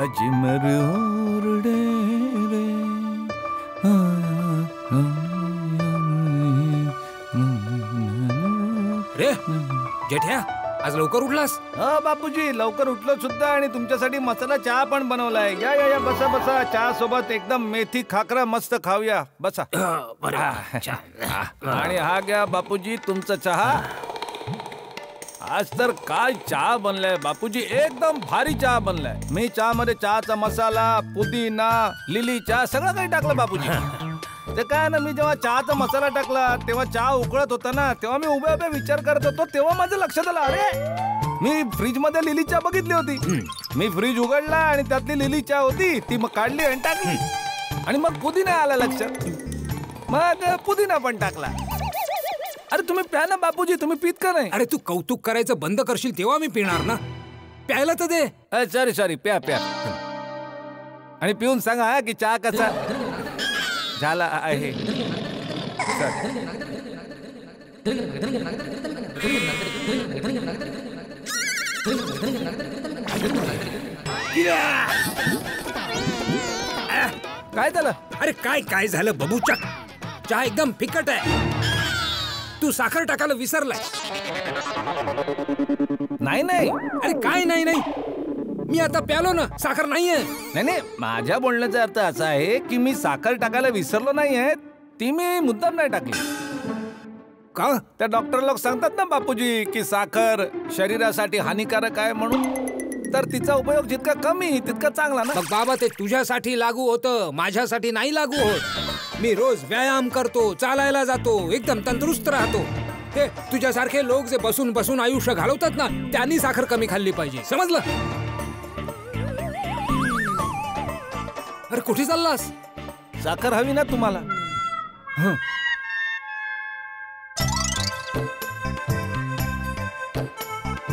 अजमर ओरडे रे रे जेठ्या, आज लवकर उठलास? बापूजी लवकर उठलो सुद्धा आणि तुमच्यासाठी मसाला चहा पण बनवलाय. या या या बसा बसा. चहा सोबत एकदम मेथी खाकरा मस्त खाऊया. बसा. आणि हा घ्या बापूजी तुमचा चहा. आज तर काय चहा बनलाय बापूजी, एकदम भारी चहा बनलाय. मी चहा मध्ये चहाचा मसाला, पुदिना, लिली चहा सगळं काही टाकलं बापूजी. ते काय ना, मी जेव्हा चहाचा मसाला टाकला तेव्हा चहा उकळत होता ना, तेव्हा मी उभ्या उभ्या विचार करत होतो. तेव्हा माझं लक्षात आलं, अरे मी फ्रीज मध्ये लिली चहा बघितली होती. मी फ्रीज उघडला आणि त्यातली लिली चहा होती, ती मग काढली आणि टाकली. आणि मग पुदिना आला लक्षात, मग पुदिना पण टाकला. अरे तुम्ही प्या ना बापूजी, तुम्ही पित का नाही? अरे तू कौतुक करायचं बंद करशील तेव्हा मी पिणार ना. प्यायला तर दे. सॉरी सॉरी, प्या प्या. आणि पिऊन सांगा की चहा कसा झाला आहे. काय झालं? अरे काय झालं बबूचक, चहा एकदम फिकट आहे. तू साखर टाकायला विसरलाय. नाही नाही. अरे काय नाही नाही, मी आता प्यालो ना, साखर नाहीये. नाही नाही, माझ्या बोलण्याचा अर्थ असा आहे की मी साखर टाकायला विसरलो नाहीये, ती मी मुद्दाम नाही टाकली. का? त्या डॉक्टर लोक सांगतात ना बापूजी की साखर शरीरासाठी हानिकारक आहे म्हणून, तर तिचा उपयोग जितका कमी तितका चांगला ना. मग बाबा ते तुझ्यासाठी लागू होतं, माझ्यासाठी नाही लागू होत. मी रोज व्यायाम करतो, चालायला जातो, एकदम तंदुरुस्त राहतो. ते तुझ्यासारखे लोक जे बसून बसून आयुष्य घालवतात ना, त्यांनी साखर कमी खाल्ली पाहिजे, समजलं? अरे कुठे चाललास? साखर हवी ना तुम्हाला?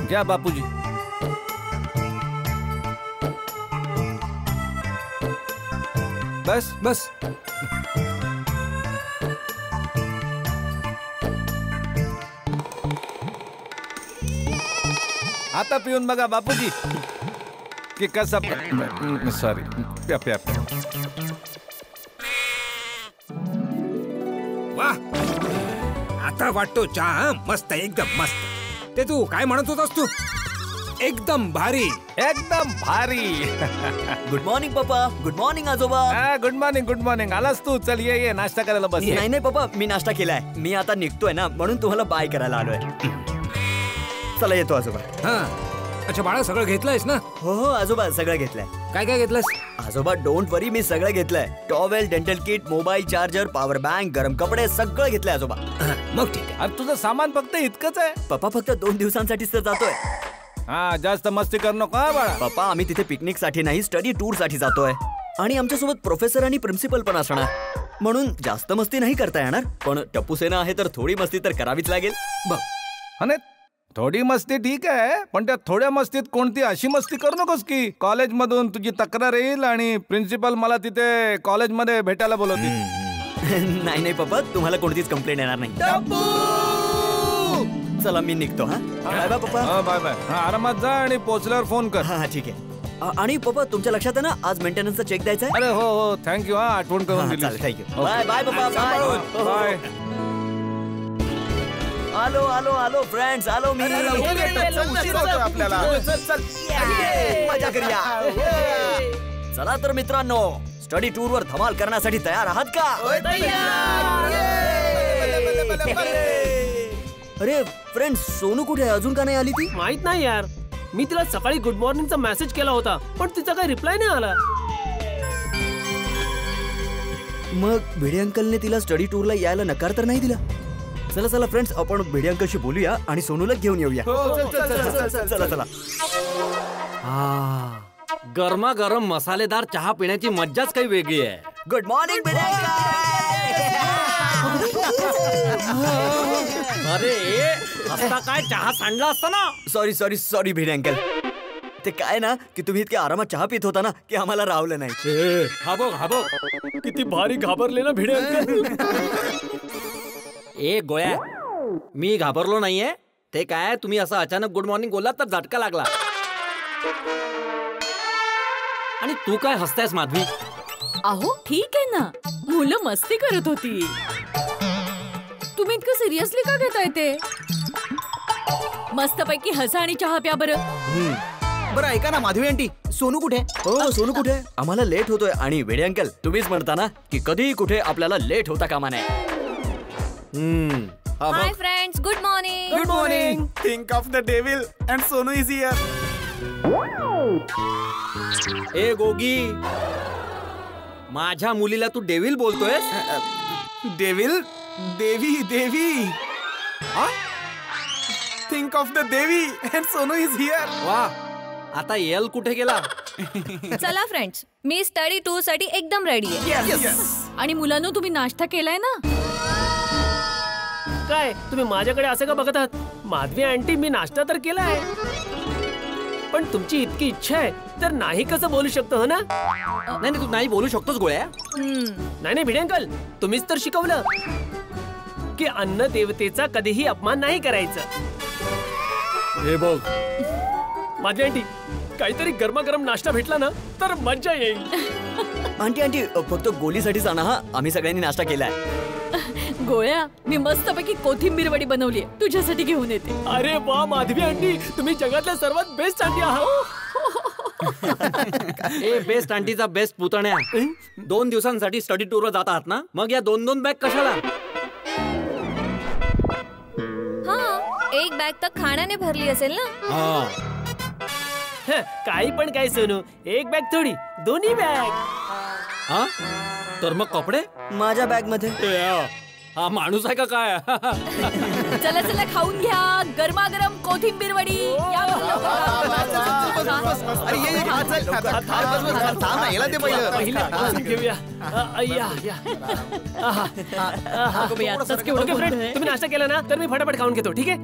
घ्या बापूजी. बस बस. आता पिऊन बघा बापूजी की कसा. सॉरी, प्या प्या प्या. वाह, आता वाटतो चहा मस्त, एकदम मस्त. ते तू काय म्हणत होतास तू? एकदम भारी, एकदम भारी. गुड मॉर्निंग पप्पा. गुड मॉर्निंग आजोबा. Good morning good morning. आलास तू? चल ये नाश्ता करायला बस. नाही नाही पप्पा, मी नाश्ता केलाय. मी आता निघतोय ना, म्हणून तुम्हाला बाय करायला आलोय. चला येतो आजोबा. हा, अच्छा बाळा, सगळं घेतलंयस ना? हो हो आजोबा, सगळं घेतलंय. काय काय घेतलंस? आजोबा डोंट वरी, मी सगळं घेतलंय. Towel, dental kit, mobile charger, power bank, गरम कपडे सगळं घेतलंय आजोबा. मग ठीक आहे. अरे तुझं सामान फक्त इतकंच आहे? पप्पा फक्त 2 दिवसांसाठीच तर जातोय. हा, जास्त मस्ती करू नको बाळा. पप्पा आम्ही तिथे पिकनिक साठी नाही, स्टडी टूर साठी जातोय. आणि आमच्यासोबत प्रोफेसर आणि प्रिन्सिपल पण असणार, म्हणून जास्त मस्ती नाही करता येणार. पण टप्पू सेना आहे तर थोडी मस्ती तर करावीच लागेल. बघ, आणि थोडी मस्ती ठीक आहे, पण त्या थोड्या मस्तीत कोणती अशी मस्ती करू नकोस की कॉलेज मधून तुझी तक्रार येईल आणि प्रिन्सिपल मला तिथे कॉलेजमध्ये भेटायला बोलवतील. नाही नाही पप्पा, तुम्हाला कोणतीच कंप्लेंट येणार नाही. चला मी निघतो. हा बाय बाय पप्पा. Bye bye. आरामात जा आणि पोहोचल्यावर फोन कर. हा ठीक आहे. आणि पप्पा तुमच्या लक्षात आहे ना, आज मेंटेनन्सचा चेक द्यायचा आहे. अरे हो हो, थँक्यू. हा, आठवण करून दिली. थँक्यू. बाय बाय पप्पा. Bye bye. आलो आलो आलो फ्रेंड्स, आलो मी. आपल्याला मजा करूया. चला तर मित्रांनो, स्टडी टूर वर धमाल करण्यासाठी तयार आहात का? अरे फ्रेंड्स, सोनू कुठे आहे? अजून का नाही आली ती? माहित नाही यार. मी तिला सकाळी गुड मॉर्निंगचा मेसेज केला होता, पण तिचा काही रिप्लाय नाही आला. मग भिडे अंकलने तिला स्टडी टूरला यायला नकार तर नाही दिला? चला चला फ्रेंड्स, आपण भिडे अंकलशी बोलूया आणि सोनूला घेऊन येऊया. चला चला. गरमागरम मसालेदार चहा पिण्याची मज्जाच काही वेगळी आहे. गुड मॉर्निंग भिडे अरे आता काय चहा सांडला असता ना. Sorry sorry sorry Bhide uncle. ते काय ना की तुम्ही इतक्या आरामात चहा पित होता ना की आम्हाला रावलं नाही. हा बघ किती भारी घाबरले ना भिडे अंकल. ए गोळ्या, मी घाबरलो नाहीये. ते काय, तुम्ही असं अचानक गुड मॉर्निंग बोललात तर झटका लागला. आणि तू काय हसतेस माधवी? अहो ठीक आहे ना, मुलं मस्ती करत होती. तुम्ही इतकं सिरियसली का घेताय ते? मस्तपैकी हसा आणि चहा प्या बरं. बरं ऐका ना माधवी आंटी, सोनू कुठे? हो सोनू कुठे? आम्हाला लेट होतोय. आणि वेडे अंकल तुम्हीच म्हणता ना की कधी कुठे आपल्याला लेट होता कामा नये. Hi friends, good morning. Good morning. Think of the devil and Sonu is here. ए गोगी, माझ्या मुलीला तू डेव्हिल बोलतोयस? Devil? Devi Devi. Think of the Devi and Sonu is here. वा, आता एल कुठे गेला? चला फ्रेंड्स, मी स्टडी टूर साठी एकदम रेडी आहे. आणि मुलांनो, तुम्ही नाश्ता केलाय ना? काय तुम्ही माझ्याकडे असं का बघत आहात? माधवी आंटी, मी नाश्ता तर केलाय, पण तुमची इतकी इच्छा आहे तर नाही कसं बोलू शकतो, हो ना? नाही तू नाही बोलू शकतोस गोळ्या. नाही भिडे अंकल, तुम्हीच तर शिकवलं की अन्न देवतेचा कधीही अपमान नाही करायचा. हे बघ माधवी आंटी, काहीतरी गरमागरम नाश्ता भेटला ना तर मजा येईल. आंटी आंटी फक्त गोलीसाठीच आणा हा. आम्ही सगळ्यांनी नाश्ता केलाय. गोळ्या, मी मस्तपैकी कोथिंबीर वडी बनवलीये, तुझ्यासाठी घेऊन येते. अरे वा माधवी आंटी, तुम्ही जगातल्या सर्वात बेस्ट आंटी आहात. ए बेस्ट आंटीचा बेस्ट पुतण्या, 2 दिवसांसाठी स्टडी टूरवर जात आहात ना, मग या 2-2 बॅग कशाला? हा, एक बॅग तर खाण्याने भरली असेल ना. काही पण काय सोनू, एक बॅग थोडी, दोन्ही बॅग. हा, तर मग कपडे माझ्या बॅग मध्ये. हा माणूस आहे का काय? चला चला खाऊन घ्या गरमागरम कोथिंबीर वडी. या अरे ये चल, थांब ना, याला ते पहिलं. घेऊया. ओके फ्रेंड, तुम्ही नाश्ता केला ना तर मी फटाफट खाऊन घेतो, ठीक आहे?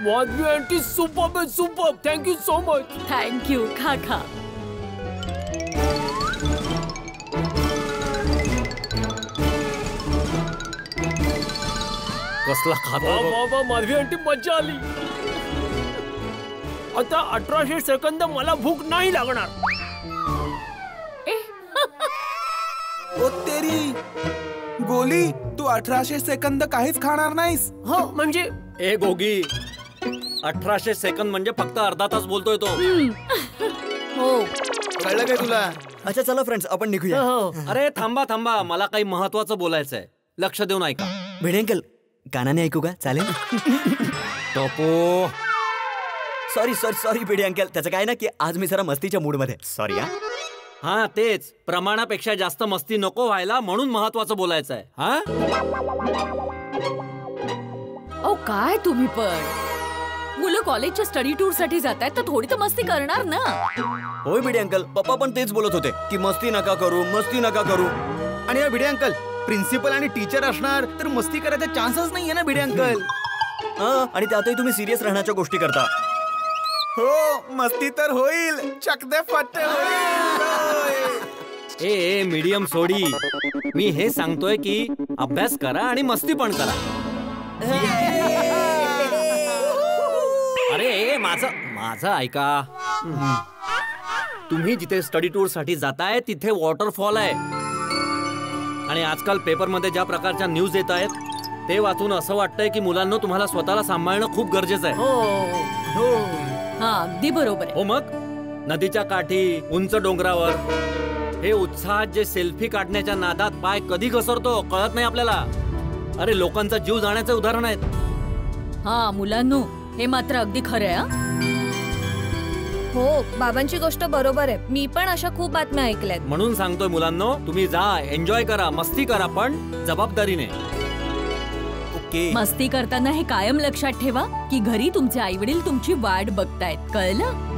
Madhavi aunty, super super, thank you so much. Thank you. खा खा. कसला खाता? माधवी आंटी, मज्जा आली. आता 1800 सेकंद मला भूक नाही लागणार. ओ तेरी गोली, तू 1800 सेकंद काहीच खाणार नाहीस? हो म्हणजे ए गोगी, 1800 सेकंद म्हणजे फक्त अर्धा तास बोलतोय तो. हो, कळलं काय तुला? अच्छा चला फ्रेंड्स, आपण निघूया. अरे थांबा थांबा, मला काही महत्वाचं बोलायचंय, लक्ष देऊन ऐका. भिडे अंकल, कानाने ऐकू का? चालेल? टोपो. Sorry sorry sorry Bhide uncle, त्याचं काय ना की आज मी जरा मस्तीच्या मूड मध्ये. सॉरी. हा तेच, प्रमाणापेक्षा जास्त मस्ती नको व्हायला म्हणून महत्वाचं बोलायचंय. हा ओ काय तुम्ही पण, मुलं कॉलेजच्या स्टडी टूर साठी जातायत तर थोडी तर मस्ती करणार ना. होय भिडे अंकल, पप्पा पण तेच बोलत होते की मस्ती नका करू, मस्ती नका करू. आणि या भिडे अंकल, प्रिन्सिपल आणि टीचर असणार तर मस्ती करायचा चान्सच नाहीये ना भिडे अंकल. आणि त्यातही तुम्ही सिरियस राहण्याच्या गोष्टी करता. हो, मस्ती तर होईल, चकदे फट्टे होईल. ए मीडियम सोडी, मी हे सांगतोय की अभ्यास करा आणि मस्ती पण करा. अरे माझं ऐका. तुम्ही जिथे स्टडी टूर साठी जाताय तिथे वॉटरफॉल आहे. आणि आजकाल पेपरमध्ये ज्या प्रकारच्या न्यूज येत आहेत ते वाचून असं वाटतंय की मुलांना तुम्हाला स्वतःला सांभाळणं खूप गरजेचं आहे. हा अगदी बरोबर आहे. हो मग नदीच्या काठी, उंच डोंगरावर हे उत्साहात जे सेल्फी काढण्याच्या नादात पाय कधी घसरतो कळत नाही आपल्याला. अरे लोकांचा जीव जाण्याचे उदाहरण आहेत. हा मुलांनो, हे मात्र अगदी खरं आहे. हो, बाबांची गोष्ट बरोबर आहे. मी पण अशा खूप बातम्या ऐकल्यात. म्हणून सांगतोय मुलांनो, तुम्ही जा, एन्जॉय करा, मस्ती करा, पण जबाबदारीने. ओके. मस्ती करताना हे कायम लक्षात ठेवा की घरी तुमचे आई वडील तुमची वाट बघतायत, कळलं?